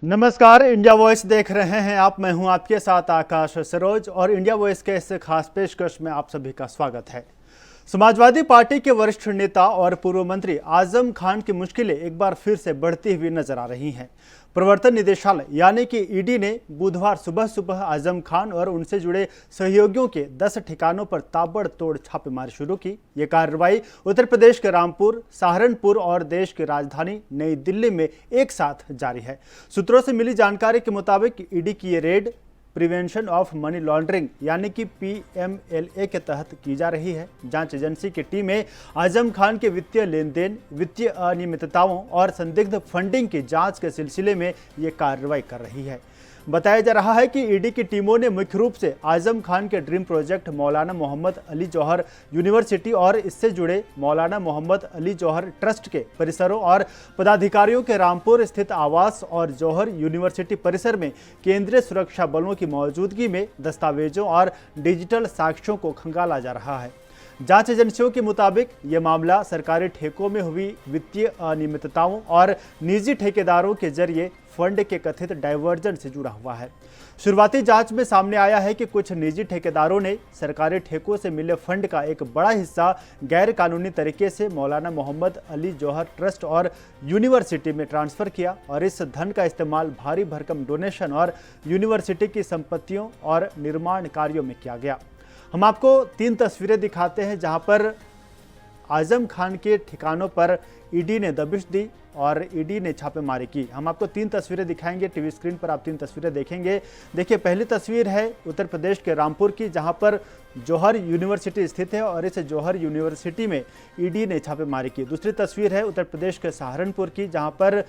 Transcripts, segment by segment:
नमस्कार, India voice देख रहे हैं आप। मैं हूं आपके साथ आकाश सरोज और इंडिया वॉइस के इस खास पेशकश में आप सभी का स्वागत है। समाजवादी पार्टी के वरिष्ठ नेता और पूर्व मंत्री आजम खान की मुश्किलें एक बार फिर से बढ़ती हुई नजर आ रही हैं। प्रवर्तन निदेशालय यानी कि ईडी ने बुधवार सुबह सुबह आजम खान और उनसे जुड़े सहयोगियों के 10 ठिकानों पर ताबड़तोड़ छापेमारी शुरू की। ये कार्रवाई उत्तर प्रदेश के रामपुर, सहारनपुर और देश की राजधानी नई दिल्ली में एक साथ जारी है। सूत्रों से मिली जानकारी के मुताबिक ईडी की ये red prevention of money laundering यानी कि PMLA के तहत की जा रही है। जांच एजेंसी की टीमें आजम खान के वित्तीय लेन देन, वित्तीय अनियमितताओं और संदिग्ध फंडिंग की जांच के सिलसिले में ये कार्रवाई कर रही है। बताया जा रहा है कि ईडी की टीमों ने मुख्य रूप से आजम खान के ड्रीम प्रोजेक्ट मौलाना मोहम्मद अली जौहर यूनिवर्सिटी और इससे जुड़े मौलाना मोहम्मद अली जौहर ट्रस्ट के परिसरों और पदाधिकारियों के रामपुर स्थित आवास और जौहर यूनिवर्सिटी परिसर में केंद्रीय सुरक्षा बलों की मौजूदगी में दस्तावेजों और डिजिटल साक्ष्यों को खंगाला जा रहा है। जांच एजेंसियों के मुताबिक ये मामला सरकारी ठेकों में हुई वित्तीय अनियमितताओं और निजी ठेकेदारों के जरिए फंड के कथित डाइवर्जन से जुड़ा हुआ है। शुरुआती जांच में सामने आया है कि कुछ निजी ठेकेदारों ने सरकारी ठेकों से मिले फंड का एक बड़ा हिस्सा गैर कानूनी तरीके से मौलाना मोहम्मद अली जौहर ट्रस्ट और यूनिवर्सिटी में ट्रांसफर किया और इस धन का इस्तेमाल भारी भरकम डोनेशन और यूनिवर्सिटी की संपत्तियों और निर्माण कार्यों में किया गया। हम आपको 3 तस्वीरें दिखाते हैं जहां पर आजम खान के ठिकानों पर ईडी ने दबिश दी और ईडी ने छापेमारी की। हम आपको 3 तस्वीरें दिखाएंगे, टीवी स्क्रीन पर आप 3 तस्वीरें देखेंगे। देखिए, पहली तस्वीर है उत्तर प्रदेश के रामपुर की, जहां पर जौहर यूनिवर्सिटी स्थित है और इस जौहर यूनिवर्सिटी में ईडी ने छापेमारी की। दूसरी तस्वीर है उत्तर प्रदेश के सहारनपुर की, जहां पर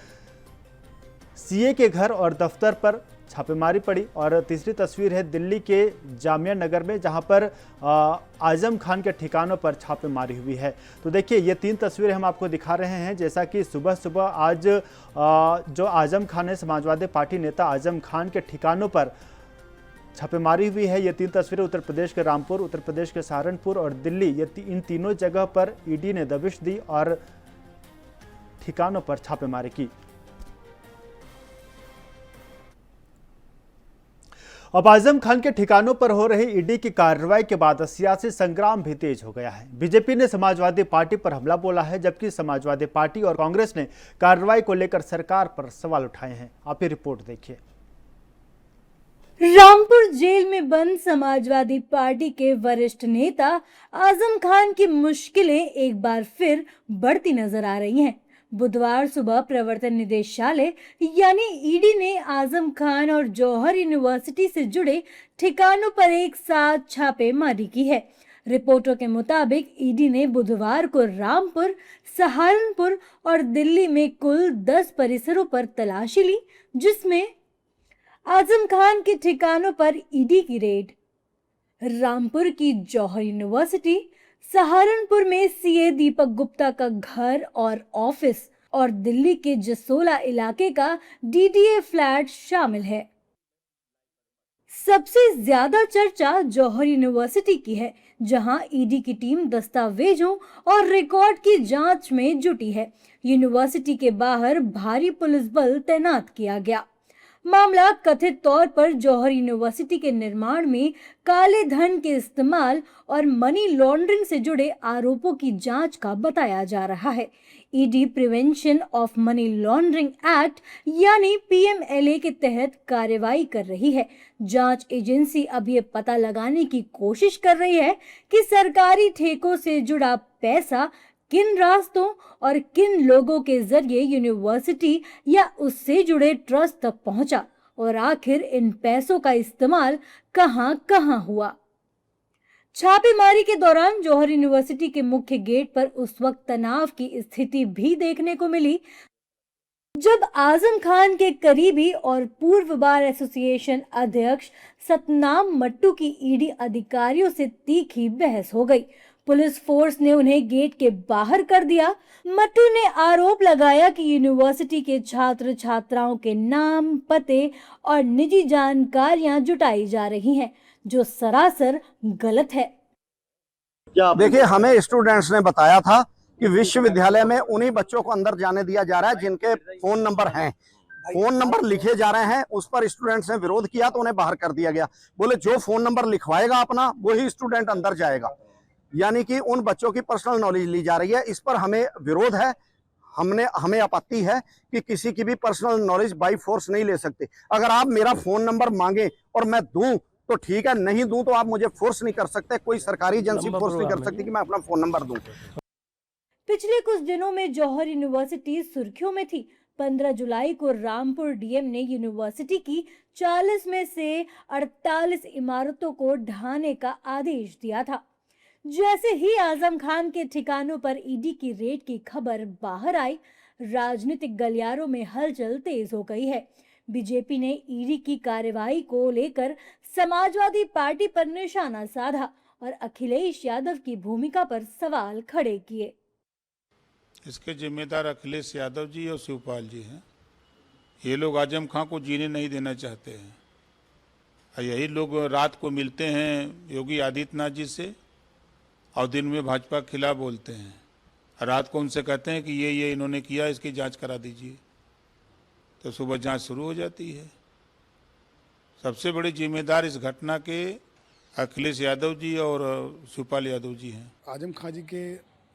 CA के घर और दफ्तर पर छापेमारी पड़ी। और तीसरी तस्वीर है दिल्ली के जामिया नगर में, जहां पर आजम खान के ठिकानों पर छापेमारी हुई है। तो देखिए, ये 3 तस्वीरें हम आपको दिखा रहे हैं। जैसा कि सुबह सुबह आज जो आजम खान है, समाजवादी पार्टी नेता आजम खान के ठिकानों पर छापेमारी हुई है। ये 3 तस्वीरें उत्तर प्रदेश के रामपुर, उत्तर प्रदेश के सहारनपुर और दिल्ली, इन तीनों जगह पर ईडी ने दबिश दी और ठिकानों पर छापेमारी की। अब आजम खान के ठिकानों पर हो रही ईडी की कार्रवाई के बाद सियासी संग्राम भी तेज हो गया है। बीजेपी ने समाजवादी पार्टी पर हमला बोला है, जबकि समाजवादी पार्टी और कांग्रेस ने कार्रवाई को लेकर सरकार पर सवाल उठाए हैं। आप ये रिपोर्ट देखिए। रामपुर जेल में बंद समाजवादी पार्टी के वरिष्ठ नेता आजम खान की मुश्किलें एक बार फिर बढ़ती नजर आ रही हैं। बुधवार सुबह प्रवर्तन निदेशालय यानी ईडी ने आजम खान और जौहर यूनिवर्सिटी से जुड़े ठिकानों पर एक साथ छापेमारी की है। रिपोर्टों के मुताबिक ईडी ने बुधवार को रामपुर, सहारनपुर और दिल्ली में कुल 10 परिसरों पर तलाशी ली, जिसमें आजम खान के ठिकानों पर ईडी की रेड रामपुर की जौहर यूनिवर्सिटी, सहारनपुर में CA दीपक गुप्ता का घर और ऑफिस और दिल्ली के जसोला इलाके का DDA फ्लैट शामिल है। सबसे ज्यादा चर्चा जौहर यूनिवर्सिटी की है, जहां ईडी की टीम दस्तावेजों और रिकॉर्ड की जांच में जुटी है। यूनिवर्सिटी के बाहर भारी पुलिस बल तैनात किया गया। मामला कथित तौर पर जौहर यूनिवर्सिटी के निर्माण में काले धन के इस्तेमाल और मनी लॉन्ड्रिंग से जुड़े आरोपों की जांच का बताया जा रहा है। ED prevention of money laundering act यानी PMLA के तहत कार्रवाई कर रही है। जांच एजेंसी अब ये पता लगाने की कोशिश कर रही है कि सरकारी ठेकों से जुड़ा पैसा किन रास्तों और किन लोगों के जरिए यूनिवर्सिटी या उससे जुड़े ट्रस्ट तक पहुंचा और आखिर इन पैसों का इस्तेमाल कहां हुआ। छापेमारी के दौरान जौहर यूनिवर्सिटी के मुख्य गेट पर उस वक्त तनाव की स्थिति भी देखने को मिली, जब आजम खान के करीबी और पूर्व बार एसोसिएशन अध्यक्ष सतनाम मट्टू की ईडी अधिकारियों से तीखी बहस हो गई। पुलिस फोर्स ने उन्हें गेट के बाहर कर दिया। मट्टू ने आरोप लगाया कि यूनिवर्सिटी के छात्र छात्राओं के नाम, पते और निजी जानकारियां जुटाई जा रही हैं, जो सरासर गलत है। देखिए, हमें स्टूडेंट्स ने बताया था कि विश्वविद्यालय में उन्हीं बच्चों को अंदर जाने दिया जा रहा है जिनके फोन नंबर हैं, फोन नंबर लिखे जा रहे हैं, उस पर स्टूडेंट्स ने विरोध किया तो उन्हें बाहर कर दिया गया। बोले जो फोन नंबर लिखवाएगा अपना वही स्टूडेंट अंदर जाएगा, यानी कि उन बच्चों की पर्सनल नॉलेज ली जा रही है। इस पर हमें विरोध है, हमें आपत्ति है कि किसी की भी पर्सनल नॉलेज बाई फोर्स नहीं ले सकते। अगर आप मेरा फोन नंबर मांगे और मैं दूं तो ठीक है, नहीं दूं तो आप मुझे फोर्स नहीं कर सकते। कोई सरकारी एजेंसी फोर्स नहीं कर सकती कि मैं अपना फोन नंबर दूं। पिछले कुछ दिनों में जौहर यूनिवर्सिटी सुर्खियों में थी। 15 जुलाई को रामपुर डीएम ने यूनिवर्सिटी की 40 में से 48 इमारतों को ढहाने का आदेश दिया था। जैसे ही आजम खान के ठिकानों पर ईडी की रेड की खबर बाहर आई, राजनीतिक गलियारों में हलचल तेज हो गई है। बीजेपी ने ईडी की कार्रवाई को लेकर समाजवादी पार्टी पर निशाना साधा और अखिलेश यादव की भूमिका पर सवाल खड़े किए। इसके जिम्मेदार अखिलेश यादव जी और शिवपाल जी हैं। ये लोग आजम खां को जीने नहीं देना चाहते हैं और यही लोग रात को मिलते हैं योगी आदित्यनाथ जी से और दिन में भाजपा के खिलाफ बोलते हैं और रात को उनसे कहते हैं कि ये इन्होंने किया, इसकी जांच करा दीजिए, तो सुबह जांच शुरू हो जाती है। सबसे बड़े जिम्मेदार इस घटना के अखिलेश यादव जी और शिवपाल यादव जी हैं। आजम खां जी के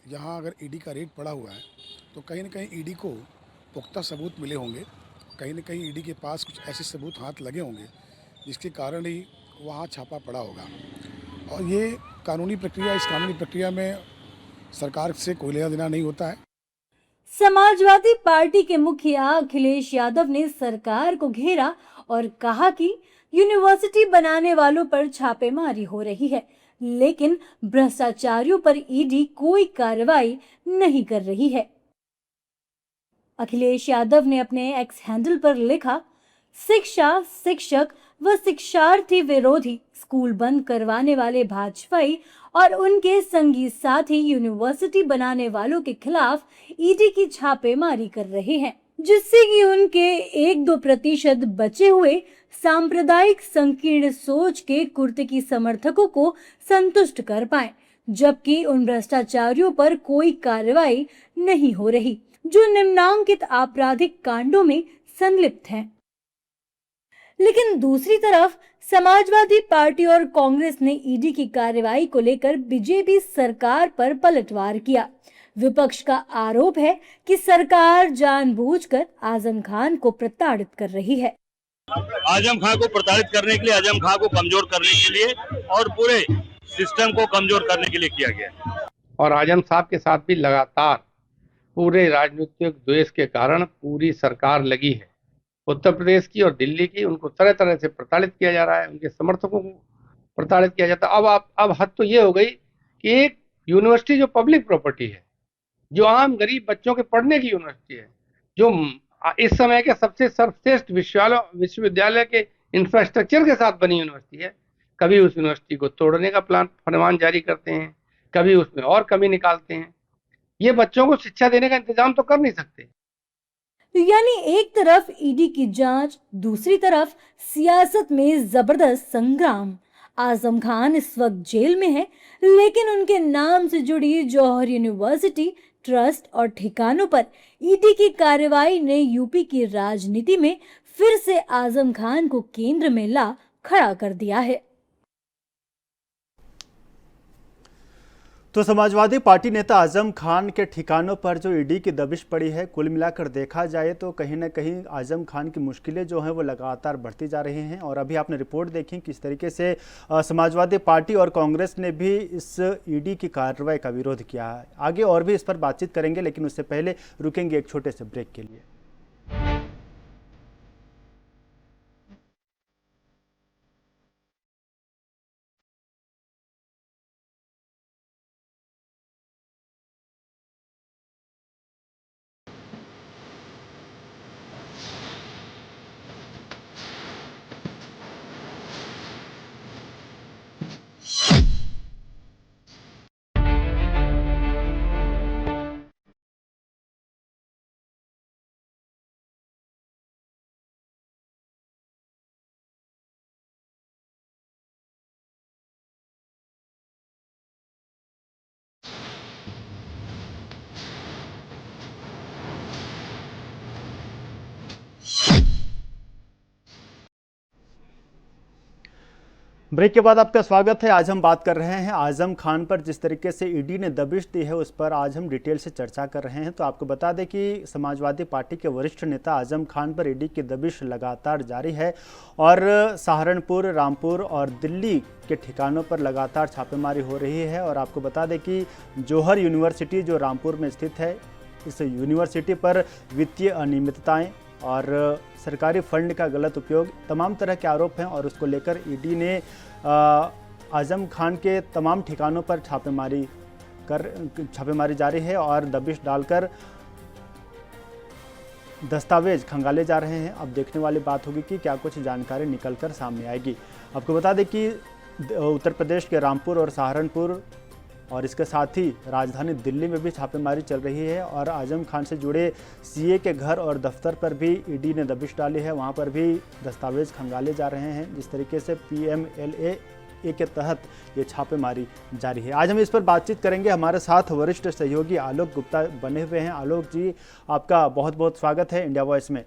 यहाँ अगर ईडी का रेड पड़ा हुआ है तो कहीं ना कहीं ईडी को पुख्ता सबूत मिले होंगे, कहीं ना कहीं ईडी के पास कुछ ऐसे सबूत हाथ लगे होंगे जिसके कारण ही वहाँ छापा पड़ा होगा। और ये कानूनी प्रक्रिया, इस कानूनी प्रक्रिया में सरकार से कोई लेना देना नहीं होता है। समाजवादी पार्टी के मुखिया अखिलेश यादव ने सरकार को घेरा और कहा कि यूनिवर्सिटी बनाने वालों पर छापेमारी हो रही है, लेकिन भ्रष्टाचारियों पर ईडी कोई कार्रवाई नहीं कर रही है। अखिलेश यादव ने अपने एक्स हैंडल पर लिखा, शिक्षा, शिक्षक व शिक्षार्थी विरोधी स्कूल बंद करवाने वाले भाजपाई और उनके संगी साथी यूनिवर्सिटी बनाने वालों के खिलाफ ईडी की छापेमारी कर रहे हैं, जिससे कि उनके 1-2% बचे हुए सांप्रदायिक संकीर्ण सोच के कुर्तकी समर्थकों को संतुष्ट कर पाएं, जबकि उन भ्रष्टाचारियों पर कोई कार्रवाई नहीं हो रही जो निम्नांकित आपराधिक कांडों में संलिप्त हैं। लेकिन दूसरी तरफ समाजवादी पार्टी और कांग्रेस ने ईडी की कार्रवाई को लेकर बीजेपी सरकार पर पलटवार किया। विपक्ष का आरोप है कि सरकार जानबूझकर आजम खान को प्रताड़ित कर रही है। आजम खान को प्रताड़ित करने के लिए, आजम खान को कमजोर करने के लिए और पूरे सिस्टम को कमजोर करने के लिए किया गया। और आजम साहब के साथ भी लगातार पूरे राजनीतिक द्वेष के कारण पूरी सरकार लगी है। उत्तर प्रदेश की और दिल्ली की, उनको तरह तरह से प्रताड़ित किया जा रहा है, उनके समर्थकों को प्रताड़ित किया जाता है। अब हद तो ये हो गई कि एक यूनिवर्सिटी जो पब्लिक प्रॉपर्टी है, जो आम गरीब बच्चों के पढ़ने की यूनिवर्सिटी है, जो इस समय के सबसे सर्वश्रेष्ठ विश्वविद्यालय के इंफ्रास्ट्रक्चर के साथ बनी यूनिवर्सिटी है, कभी उस यूनिवर्सिटी को तोड़ने का फरमान जारी करते हैं, कभी उसमें और कमी निकालते हैं। ये बच्चों को शिक्षा देने का इंतजाम तो कर नहीं सकते। यानी एक तरफ ईडी की जांच, दूसरी तरफ सियासत में जबरदस्त संग्राम। आजम खान इस वक्त जेल में है, लेकिन उनके नाम से जुड़ी जौहर यूनिवर्सिटी ट्रस्ट और ठिकानों पर ईडी की कार्रवाई ने यूपी की राजनीति में फिर से आजम खान को केंद्र में ला खड़ा कर दिया है। तो समाजवादी पार्टी नेता आजम खान के ठिकानों पर जो ईडी की दबिश पड़ी है, कुल मिलाकर देखा जाए तो कहीं ना कहीं आजम खान की मुश्किलें जो हैं वो लगातार बढ़ती जा रही हैं। और अभी आपने रिपोर्ट देखी किस तरीके से समाजवादी पार्टी और कांग्रेस ने भी इस ईडी की कार्रवाई का विरोध किया है। आगे और भी इस पर बातचीत करेंगे, लेकिन उससे पहले रुकेंगे एक छोटे से ब्रेक के लिए। ब्रेक के बाद आपका स्वागत है। आज हम बात कर रहे हैं आजम खान पर। जिस तरीके से ईडी ने दबिश दी है उस पर आज हम डिटेल से चर्चा कर रहे हैं। तो आपको बता दें कि समाजवादी पार्टी के वरिष्ठ नेता आजम खान पर ईडी की दबिश लगातार जारी है और सहारनपुर, रामपुर और दिल्ली के ठिकानों पर लगातार छापेमारी हो रही है। और आपको बता दें कि जौहर यूनिवर्सिटी जो रामपुर में स्थित है, इस यूनिवर्सिटी पर वित्तीय अनियमितताएं और सरकारी फंड का गलत उपयोग, तमाम तरह के आरोप हैं और उसको लेकर ईडी ने आजम खान के तमाम ठिकानों पर छापेमारी जारी है और दबिश डालकर दस्तावेज खंगाले जा रहे हैं। अब देखने वाली बात होगी कि क्या कुछ जानकारी निकलकर सामने आएगी। आपको बता दें कि उत्तर प्रदेश के रामपुर और सहारनपुर और इसके साथ ही राजधानी दिल्ली में भी छापेमारी चल रही है और आजम खान से जुड़े सीए के घर और दफ्तर पर भी ईडी ने दबिश डाली है। वहां पर भी दस्तावेज खंगाले जा रहे हैं। जिस तरीके से PMLA के तहत ये छापेमारी जारी है। आज हम इस पर बातचीत करेंगे। हमारे साथ वरिष्ठ सहयोगी आलोक गुप्ता बने हुए हैं। आलोक जी, आपका बहुत बहुत स्वागत है इंडिया वॉइस में।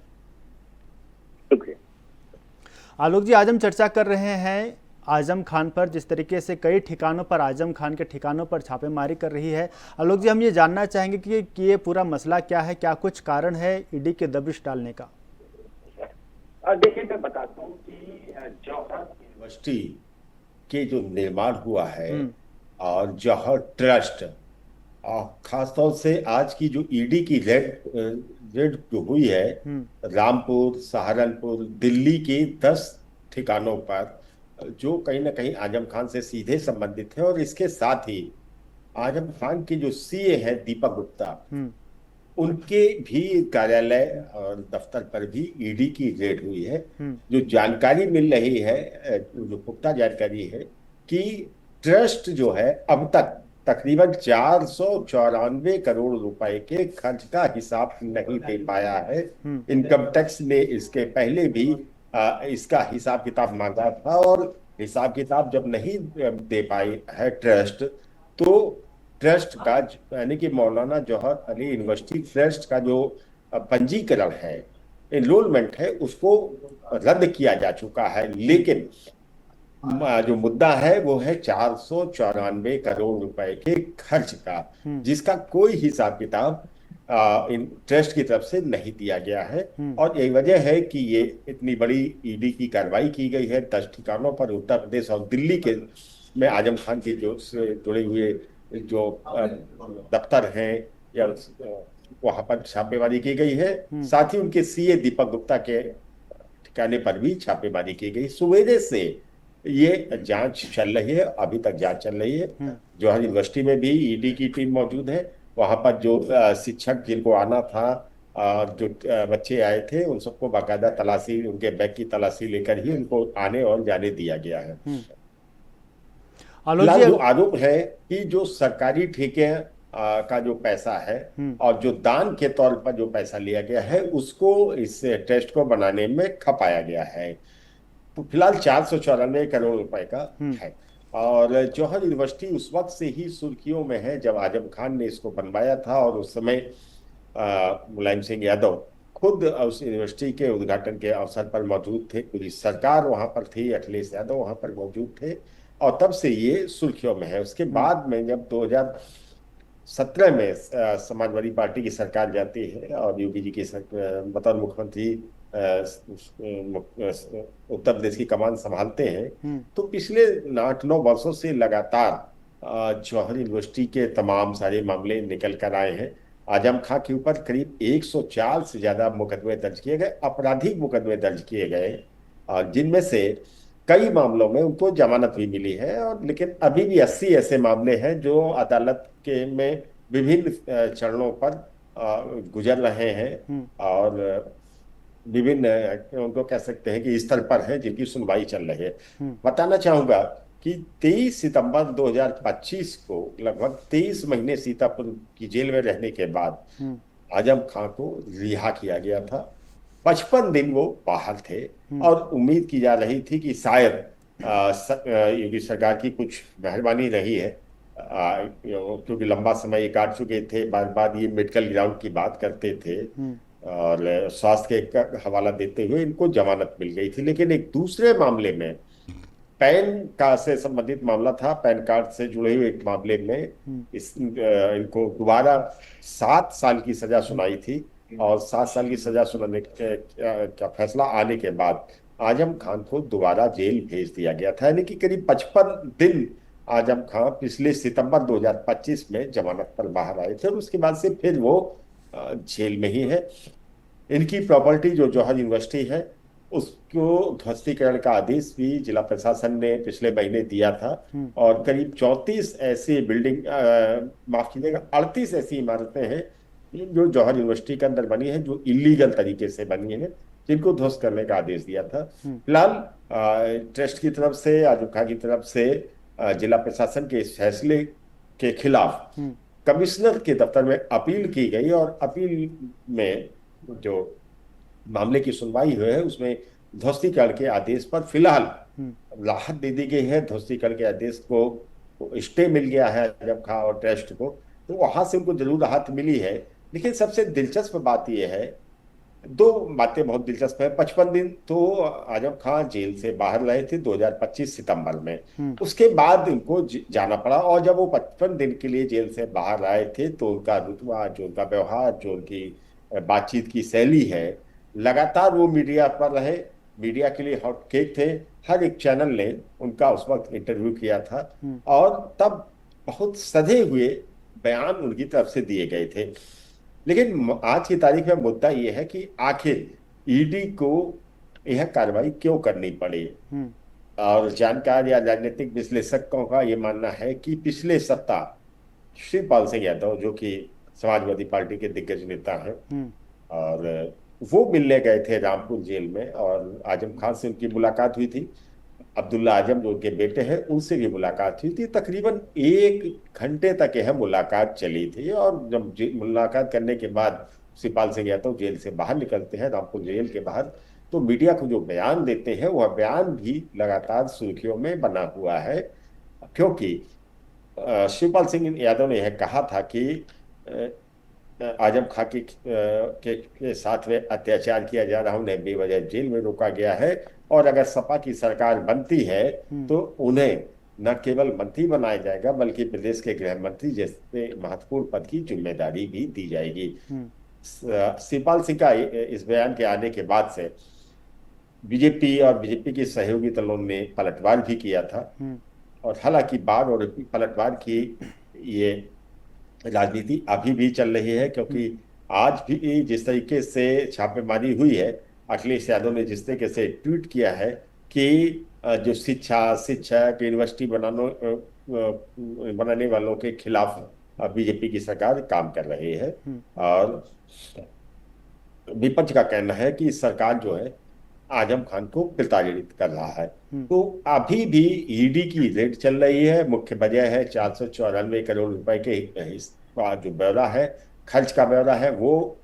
आलोक जी, आज हम चर्चा कर रहे हैं आजम खान पर। जिस तरीके से कई ठिकानों पर आजम खान के ठिकानों पर छापेमारी कर रही है, आलोक जी हम ये जानना चाहेंगे कि ये पूरा मसला क्या है, क्या कुछ कारण है ईडी के दबिश डालने का? देखिए, मैं बताता हूँ कि जौहर यूनिवर्सिटी के जो निर्माण हुआ है और जौहर ट्रस्ट, और खासतौर से आज की जो ईडी की रेड जो हुई है रामपुर, सहारनपुर, दिल्ली के 10 ठिकानों पर, जो कहीं ना कहीं आजम खान से सीधे संबंधित है। और इसके साथ ही आजम खान के जो सीए हैं दीपक गुप्ता, उनके भी कार्यालय और दफ्तर पर भी ईडी की रेड हुई है। जो जानकारी मिल रही है, जो पुख्ता जानकारी है कि ट्रस्ट जो है अब तक तकरीबन 494 करोड़ रुपए के खर्च का हिसाब नहीं दे पाया है। इनकम टैक्स ने इसके पहले भी इसका हिसाब किताब मांगा था और हिसाब किताब जब नहीं दे पाई है ट्रस्ट, तो ट्रस्ट का यानी कि मौलाना जौहर अली यूनिवर्सिटी ट्रस्ट का जो पंजीकरण है, एनरोलमेंट है, उसको रद्द किया जा चुका है। लेकिन जो मुद्दा है वो है 494 करोड़ रुपए के खर्च का, जिसका कोई हिसाब किताब इन ट्रस्ट की तरफ से नहीं दिया गया है। और यही वजह है कि ये इतनी बड़ी ईडी की कार्रवाई की गई है 10 ठिकानों पर, उत्तर प्रदेश और दिल्ली के में आजम खान के जो से जुड़े हुए जो दफ्तर हैं या वहां पर छापेमारी की गई है। साथ ही उनके सीए दीपक गुप्ता के ठिकाने पर भी छापेमारी की गई। सवेरे से ये जांच चल रही है, अभी तक जांच चल रही है। जौहर यूनिवर्सिटी में भी ईडी की टीम मौजूद है। वहां पर जो शिक्षक जिनको आना था, जो बच्चे आए थे, उन सबको बाकायदा तलाशी, उनके बैग की तलाशी लेकर ही उनको आने और जाने दिया गया है। जो आरोप है कि जो सरकारी ठेके का जो पैसा है और जो दान के तौर पर जो पैसा लिया गया है, उसको इस टेस्ट को बनाने में खपाया गया है। तो फिलहाल 494 करोड़ रुपए का है। और जौहर यूनिवर्सिटी उस वक्त से ही सुर्खियों में है जब आजम खान ने इसको बनवाया था और उस समय मुलायम सिंह यादव खुद उस यूनिवर्सिटी के उद्घाटन के अवसर पर मौजूद थे। पूरी सरकार वहां पर थी, अखिलेश यादव वहां पर मौजूद थे और तब से ये सुर्खियों में है। उसके बाद में जब 2017 में समाजवादी पार्टी की सरकार जाती है और योगी जी की बतौर मुख्यमंत्री उत्तर प्रदेश की कमान संभालते हैं, तो पिछले 8-9 वर्षों से लगातार जौहर यूनिवर्सिटी के तमाम सारे मामले निकल कर आए हैं। आजम खां के ऊपर करीब 104 से ज्यादा मुकदमे दर्ज किए गए, आपराधिक मुकदमे दर्ज किए गए, और जिनमें से कई मामलों में उनको जमानत भी मिली है। और लेकिन अभी भी 80 ऐसे मामले हैं जो अदालत के में विभिन्न चरणों पर गुजर रहे हैं और विभिन्न उनको कह सकते हैं कि स्तर पर है, जिनकी सुनवाई चल रही है। बताना चाहूंगा कि 23 सितंबर 2025 को लगभग 23 महीने सीतापुर की जेल में रहने के बाद आजम खां को रिहा किया गया था। 55 दिन वो बाहर थे और उम्मीद की जा रही थी कि शायद योगी सरकार की कुछ मेहरबानी रही है, क्योंकि लंबा ये काट चुके थे, बार बार ये मेडिकल ग्राउंड की बात करते थे और स्वास्थ्य का हवाला देते हुए इनको जमानत मिल गई थी। लेकिन एक दूसरे मामले में पैन का से संबंधित मामला था। पैन कार्ड से जुड़े हुए एक मामले में इनको दोबारा 7 साल की सजा सुनाई थी और 7 साल की सजा सुनाने का फैसला आने के बाद आजम खान को दोबारा जेल भेज दिया गया था। यानी कि करीब 55 दिन आजम खान पिछले सितंबर 2025 में जमानत पर बाहर आए थे और उसके बाद से फिर वो जेल में ही है। इनकी प्रॉपर्टी जो जौहर यूनिवर्सिटी है उसको ध्वस्तीकरण का आदेश भी जिला प्रशासन ने पिछले महीने दिया था और करीब 34 ऐसी बिल्डिंग माफ कीजिएगा 38 ऐसी इमारतें हैं जो जौहर यूनिवर्सिटी के अंदर बनी है, जो इलीगल तरीके से बनी है, जिनको ध्वस्त करने का आदेश दिया था। फिलहाल ट्रस्ट की तरफ से, आजम खान की तरफ से जिला प्रशासन के इस फैसले के खिलाफ कमिश्नर के दफ्तर में अपील की गई और अपील में जो मामले की सुनवाई हुई है उसमें ध्वस्तीकरण के आदेश पर फिलहाल राहत दे दी गई है। ध्वस्तीकरण के आदेश को स्टे मिल गया है आजम खान और ट्रस्ट को, तो वहां से उनको जरूर राहत मिली है। लेकिन सबसे दिलचस्प बात यह है, 2 बातें बहुत दिलचस्प है। 55 दिन तो आजम खान जेल से बाहर रहे थे 2025 सितंबर में, उसके बाद उनको जाना पड़ा और जब वो 55 दिन के लिए जेल से बाहर आए थे तो उनका रुतबा, जो उनका व्यवहार, जो उनकी बातचीत की शैली है, लगातार वो मीडिया पर रहे, मीडिया के लिए हॉट केक थे। हर एक चैनल ने उनका उस वक्त इंटरव्यू किया था और तब बहुत सधे हुए बयान उनकी तरफ से दिए गए थे। लेकिन आज की तारीख में मुद्दा यह है कि आखिर ईडी को यह कार्रवाई क्यों करनी पड़ी। और जानकार या राजनीतिक विश्लेषकों का यह मानना है कि पिछले सप्ताह शिवपाल सिंह यादव, जो कि समाजवादी पार्टी के दिग्गज नेता हैं, और वो मिलने गए थे रामपुर जेल में और आजम खान से उनकी मुलाकात हुई थी। अब्दुल्ला आजम जो उनके बेटे हैं उनसे भी मुलाकात हुई थी। तकरीबन 1 घंटे तक यह मुलाकात चली थी और जब मुलाकात करने के बाद शिवपाल सिंह यादव जेल से बाहर निकलते हैं, रामपुर जेल के बाहर, तो मीडिया को जो बयान देते हैं वह बयान भी लगातार सुर्खियों में बना हुआ है, क्योंकि शिवपाल सिंह यादव ने यह कहा था कि आजम खान के साथ में अत्याचार किया जा रहा, उन्हें बेवजह जेल में रोका गया है और अगर सपा की सरकार बनती है तो उन्हें न केवल मंत्री बनाया जाएगा बल्कि प्रदेश के गृह मंत्री जैसे महत्वपूर्ण पद की जिम्मेदारी भी दी जाएगी। शिवपाल सिंह का इस बयान के आने के बाद से बीजेपी और बीजेपी के सहयोगी दलों ने पलटवार भी किया था और हालांकि बाढ़ और पलटवार की ये राजनीति अभी भी चल रही है, क्योंकि आज भी जिस तरीके से छापेमारी हुई है, अखिलेश यादव ने जिस तरीके से ट्वीट किया है कि जो शिक्षक यूनिवर्सिटी बनाने वालों के खिलाफ बीजेपी की सरकार काम कर रही है और विपक्ष का कहना है कि सरकार जो है आजम खान को प्रताड़ित कर रहा है। तो अभी भी ईडी की रेड चल रही है। मुख्य वजह है 494 करोड़ रुपए के जो ब्यौरा है, खर्च का ब्यौरा है, वो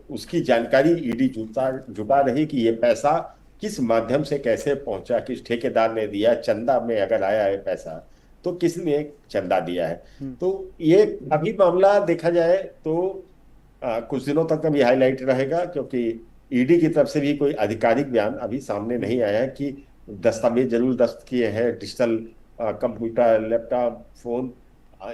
उसकी जानकारी ईडी जुटा रही कि ये पैसा किस माध्यम से कैसे पहुंचा, किस ठेकेदार ने दिया, चंदा में अगर आया है पैसा तो किसने चंदा दिया है। तो ये अभी मामला देखा जाए तो कुछ दिनों तक अभी हाईलाइट रहेगा, क्योंकि ईडी की तरफ से भी कोई आधिकारिक बयान अभी सामने नहीं आया है कि दस्तावेज जरूर दस्त किए हैं, डिजिटल कंप्यूटर, लैपटॉप, फोन,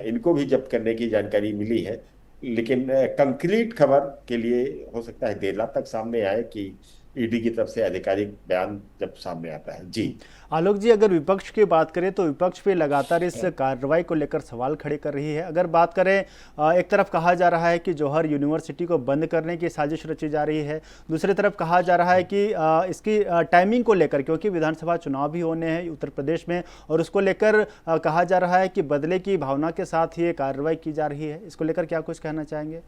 इनको भी जब्त करने की जानकारी मिली है। लेकिन कंक्रीट खबर के लिए हो सकता है देर रात तक सामने आए कि ईडी की तरफ से आधिकारिक बयान जब सामने आता है। जी आलोक जी, अगर विपक्ष की बात करें तो विपक्ष पे लगातार इस कार्रवाई को लेकर सवाल खड़े कर रही है। अगर बात करें, एक तरफ कहा जा रहा है कि जौहर यूनिवर्सिटी को बंद करने की साजिश रची जा रही है, दूसरी तरफ कहा जा रहा है कि इसकी टाइमिंग को लेकर, क्योंकि विधानसभा चुनाव भी होने हैं उत्तर प्रदेश में और उसको लेकर कहा जा रहा है कि बदले की भावना के साथ ये कार्रवाई की जा रही है। इसको लेकर क्या कुछ कहना चाहेंगे?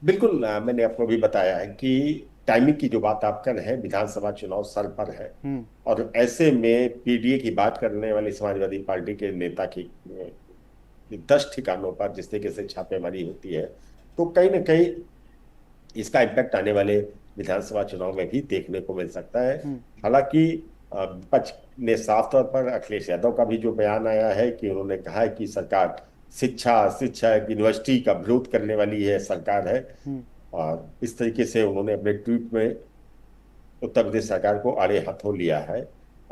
बिल्कुल, मैंने आपको भी बताया है कि टाइमिंग की जो बात आप कर रहे हैं, विधानसभा चुनाव सर पर है और ऐसे में पीडीए की बात करने वाली समाजवादी पार्टी के नेता की 10 ठिकानों पर जिस तरीके से छापेमारी होती है, तो कहीं ना कहीं इसका इम्पैक्ट आने वाले विधानसभा चुनाव में भी देखने को मिल सकता है। हालांकि विपक्ष ने साफ तौर पर, अखिलेश यादव का भी जो बयान आया है कि उन्होंने कहा है कि सरकार शिक्षक यूनिवर्सिटी का विरोध करने वाली है सरकार है, और इस तरीके से उन्होंने अपने ट्वीट में उत्तर प्रदेश सरकार को आड़े हाथों लिया है।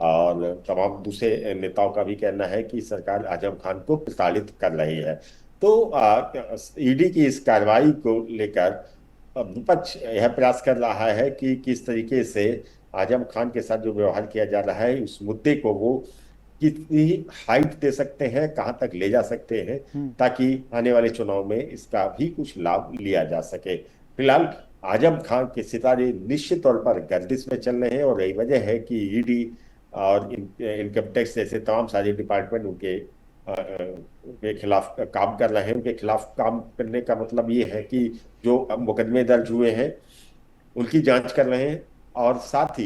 और तमाम दूसरे नेताओं का भी कहना है कि सरकार आजम खान को प्रताड़ित कर रही है। तो ईडी की इस कार्रवाई को लेकर विपक्ष यह प्रयास कर रहा है कि किस तरीके से आजम खान के साथ जो व्यवहार किया जा रहा है, उस मुद्दे को वो कितनी हाइट दे सकते हैं, कहां तक ले जा सकते हैं, ताकि आने वाले चुनाव में इसका भी कुछ लाभ लिया जा सके। फिलहाल आजम खान के सितारे निश्चित तौर पर गर्दिश में चल रहे हैं और यही वजह है कि ईडी और इनकम टैक्स जैसे तमाम सारे डिपार्टमेंट उनके खिलाफ काम कर रहे हैं। उनके खिलाफ काम करने का मतलब ये है कि जो मुकदमे दर्ज हुए हैं उनकी जांच कर रहे हैं, और साथ ही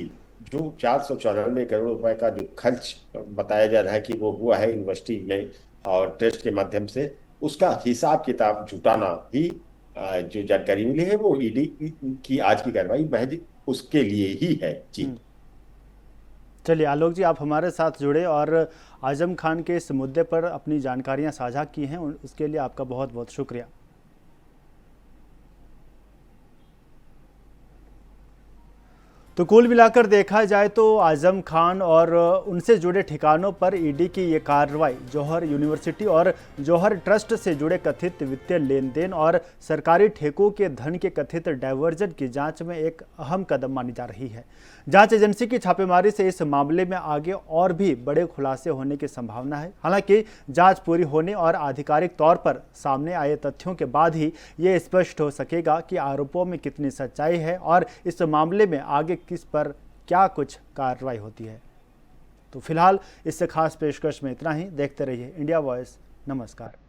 जो 494 करोड़ रुपए का जो खर्च बताया जा रहा है कि वो हुआ है यूनिवर्सिटी में और ट्रस्ट के माध्यम से, उसका हिसाब किताब जुटाना ही जो जानकारी मिली है वो ईडी की आज की कार्रवाई महज उसके लिए ही है। जी चलिए आलोक जी, आप हमारे साथ जुड़े और आजम खान के इस मुद्दे पर अपनी जानकारियां साझा की हैं, उसके लिए आपका बहुत बहुत शुक्रिया। तो कुल मिलाकर देखा जाए तो आजम खान और उनसे जुड़े ठिकानों पर ईडी की ये कार्रवाई जौहर यूनिवर्सिटी और जौहर ट्रस्ट से जुड़े कथित वित्तीय लेन देन और सरकारी ठेकों के धन के कथित डायवर्जन की जांच में एक अहम कदम मानी जा रही है। जांच एजेंसी की छापेमारी से इस मामले में आगे और भी बड़े खुलासे होने की संभावना है। हालांकि जांच पूरी होने और आधिकारिक तौर पर सामने आए तथ्यों के बाद ही ये स्पष्ट हो सकेगा कि आरोपों में कितनी सच्चाई है और इस मामले में आगे किस पर क्या कुछ कार्रवाई होती है। तो फिलहाल इस खास पेशकश में इतना ही। देखते रहिए इंडिया वॉइस। नमस्कार।